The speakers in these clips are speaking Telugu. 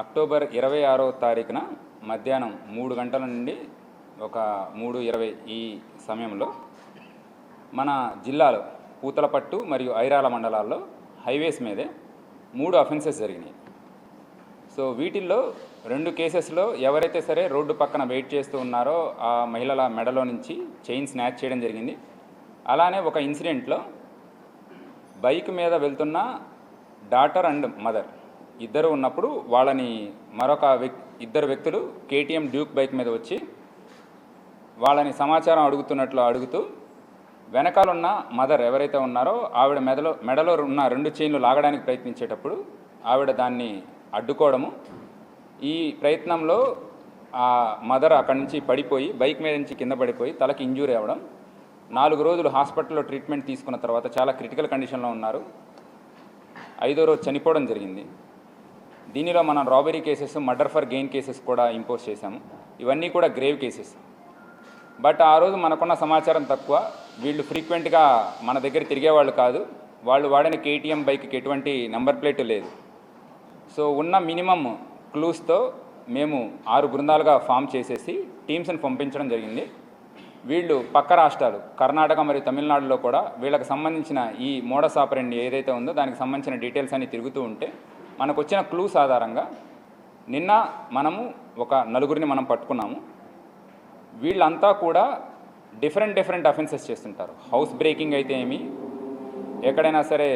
అక్టోబర్ 26వ తారీఖున మధ్యాహ్నం 3 గంటల నుండి ఒక 3:20 ఈ సమయంలో మన జిల్లాలో పూతలపట్టు మరియు ఐరాల మండలాల్లో హైవేస్ మీదే 3 అఫెన్సెస్ జరిగినాయి. సో వీటిల్లో 2 కేసెస్లో ఎవరైతే సరే రోడ్డు పక్కన వెయిట్ చేస్తూ ఉన్నారో ఆ మహిళల మెడలో నుంచి చైన్ స్నాచ్ చేయడం జరిగింది. అలానే ఒక ఇన్సిడెంట్లో బైక్ మీద వెళ్తున్న డాటర్ అండ్ మదర్ ఇద్దరు ఉన్నప్పుడు వాళ్ళని మరొక ఇద్దరు వ్యక్తులు కేటీఎం డ్యూక్ బైక్ మీద వచ్చి వాళ్ళని సమాచారం అడుగుతూ వెనకాలన్న మదర్ ఎవరైతే ఉన్నారో ఆవిడ మెడలో ఉన్న 2 చైన్లు లాగడానికి ప్రయత్నించేటప్పుడు ఆవిడ దాన్ని అడ్డుకోవడము, ఈ ప్రయత్నంలో ఆ మదర్ అక్కడి నుంచి పడిపోయి బైక్ మీద నుంచి కింద పడిపోయి తలకి ఇంజ్యూరీ అవ్వడం, 4 రోజులు హాస్పిటల్లో ట్రీట్మెంట్ తీసుకున్న తర్వాత చాలా క్రిటికల్ కండిషన్లో ఉన్నారు. 5వ రోజు చనిపోవడం జరిగింది. దీనిలో మనం robbery cases, murder for gain cases కూడా ఇంపోజ్ చేశాము. ఇవన్నీ కూడా గ్రేవ్ కేసెస్. బట్ ఆ రోజు మనకున్న సమాచారం తక్కువ. వీళ్ళు ఫ్రీక్వెంట్గా మన దగ్గర తిరిగేవాళ్ళు కాదు. వాళ్ళు వాడిన కేటీఎం బైక్కి ఎటువంటి నెంబర్ ప్లేట్ లేదు. సో ఉన్న మినిమం క్లూస్తో మేము 6 బృందాలుగా ఫామ్ చేసేసి టీమ్స్ని పంపించడం జరిగింది. వీళ్ళు పక్క రాష్ట్రాలు కర్ణాటక మరియు తమిళనాడులో కూడా వీళ్ళకి సంబంధించిన ఈ మోడస్ ఆపరెండి ఏదైతే ఉందో దానికి సంబంధించిన డీటెయిల్స్ అన్ని తిరుగుతూ ఉంటే మనకు వచ్చిన క్లూస్ ఆధారంగా నిన్న మనము ఒక 4గురిని మనం పట్టుకున్నాము. వీళ్ళంతా కూడా డిఫరెంట్ అఫెన్సెస్ చేస్తుంటారు. హౌస్ బ్రేకింగ్ అయితే ఏమి, ఎక్కడైనా సరే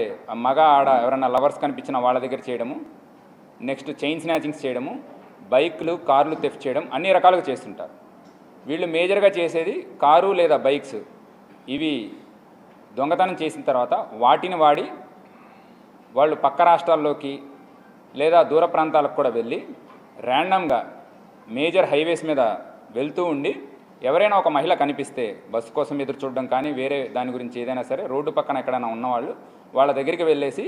మగ ఆడ ఎవరైనా లవర్స్ కనిపించిన వాళ్ళ దగ్గర చేయడము, నెక్స్ట్ చైన్ స్నాచింగ్స్ చేయడము, బైక్లు కార్లు థెఫ్ట్ చేయడం, అన్ని రకాలుగా చేస్తుంటారు. వీళ్ళు మేజర్గా చేసేది కారు లేదా బైక్స్. ఇవి దొంగతనం చేసిన తర్వాత వాటిని వాడి వాళ్ళు పక్క రాష్ట్రాల్లోకి లేదా దూర ప్రాంతాలకు కూడా వెళ్ళి ర్యాండమ్గా మేజర్ హైవేస్ మీద వెళ్తూ ఉండి ఎవరైనా ఒక మహిళ కనిపిస్తే బస్సు కోసం ఎదురు చూడడం కానీ వేరే దాని గురించి ఏదైనా సరే రోడ్డు పక్కన ఎక్కడైనా ఉన్నవాళ్ళు వాళ్ళ దగ్గరికి వెళ్ళేసి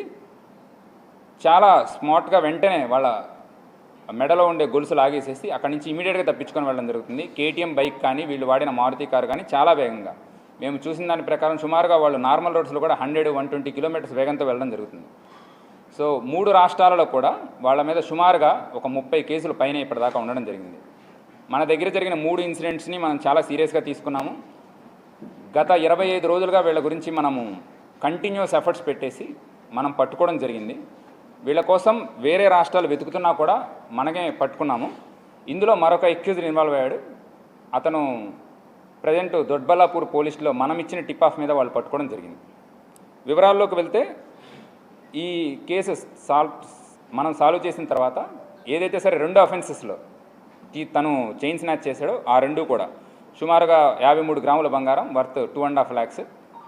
చాలా స్మార్ట్గా వెంటనే వాళ్ళ మెడలో ఉండే గొలుసు లాగేసేసి అక్కడి నుంచి ఇమీడియట్గా తప్పించుకొని వెళ్ళడం జరుగుతుంది. కేటీఎం బైక్ కానీ వీళ్ళు వాడిన మారుతి కారు కానీ చాలా వేగంగా, మేము చూసిన దాని ప్రకారం సుమారుగా వాళ్ళు నార్మల్ రోడ్స్లో కూడా 100-120 కిలోమీటర్స్ వేగంతో వెళ్ళడం జరుగుతుంది. సో 3 రాష్ట్రాలలో కూడా వాళ్ళ మీద సుమారుగా ఒక 30 కేసులు పైన ఇప్పటిదాకా ఉండడం జరిగింది. మన దగ్గర జరిగిన 3 ఇన్సిడెంట్స్ని మనం చాలా సీరియస్గా తీసుకున్నాము. గత 25 రోజులుగా వీళ్ళ గురించి మనము కంటిన్యూస్ ఎఫర్ట్స్ పెట్టేసి మనం పట్టుకోవడం జరిగింది. వీళ్ళ కోసం వేరే రాష్ట్రాలు వెతుకుతున్నా కూడా మనమే పట్టుకున్నాము. ఇందులో మరొక ఎక్యూజ్డ్ ఇన్వాల్వ్ అయ్యాడు. అతను ప్రజెంట్ దొడ్బల్లాపూర్ పోలీసులో మనం ఇచ్చిన టిప్ ఆఫ్ మీద వాళ్ళు పట్టుకోవడం జరిగింది. వివరాల్లోకి వెళ్తే ఈ కేసు మనం సాల్వ్ చేసిన తర్వాత ఏదైతే సరే 2 అఫెన్సెస్లో తను చైన్ స్నాచ్ చేశాడో ఆ 2 కూడా సుమారుగా 53 గ్రాముల బంగారం వర్త్ 2.5 lakhs,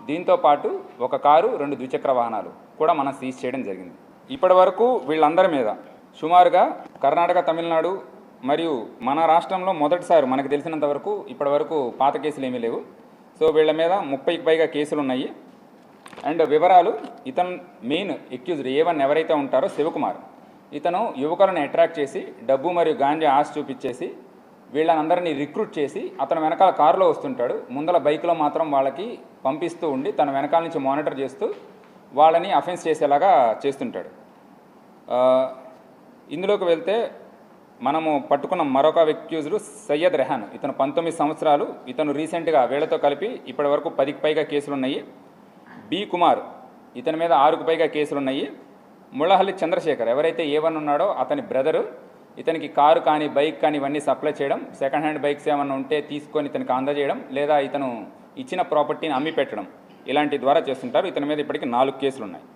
దీంతో పాటు ఒక కారు 2 ద్విచక్ర వాహనాలు కూడా మనం సీజ్ చేయడం జరిగింది. ఇప్పటి వరకు వీళ్ళందరి మీద సుమారుగా కర్ణాటక, తమిళనాడు మరియు మన రాష్ట్రంలో మొదటిసారి మనకు తెలిసినంత వరకు ఇప్పటి వరకు పాత కేసులు ఏమీ లేవు. సో వీళ్ళ మీద 30కి పైగా కేసులు ఉన్నాయి. అండ్ వివరాలు, ఇతను మెయిన్ ఎక్యూజ్డ్ A1 ఎవరైతే ఉంటారో శివకుమార్, ఇతను యువకులను అట్రాక్ట్ చేసి డబ్బు మరియు గాంజా ఆశ చూపించేసి వీళ్ళనందరినీ రిక్రూట్ చేసి అతను వెనకాల కారులో వస్తుంటాడు, ముందల బైక్లో మాత్రం వాళ్ళకి పంపిస్తూ ఉండి తన వెనకాల నుంచి మానిటర్ చేస్తూ వాళ్ళని అఫెన్స్ చేసేలాగా చేస్తుంటాడు. ఇందులోకి వెళ్తే మనము పట్టుకున్న మరొక అక్యూజ్డ్ సయ్యద్ రెహాన్, ఇతను 19 సంవత్సరాలు. ఇతను రీసెంట్గా వీళ్ళతో కలిపి ఇప్పటి వరకు 10కి పైగా కేసులు ఉన్నాయి. బి కుమార్, ఇతని మీద 6కు పైగా కేసులు ఉన్నాయి. ముళ్ళహల్లి చంద్రశేఖర్ ఎవరైతే A1 ఉన్నాడో అతని బ్రదరు, ఇతనికి కారు కానీ బైక్ కానీ ఇవన్నీ సప్లై చేయడం, సెకండ్ హ్యాండ్ బైక్స్ ఏమన్నా ఉంటే తీసుకొని ఇతనికి అందజేయడం లేదా ఇతను ఇచ్చిన ప్రాపర్టీని అమ్మి పెట్టడం, ఇలాంటి ద్వారా చేస్తుంటారు. ఇతని మీద ఇప్పటికీ 4 కేసులు ఉన్నాయి.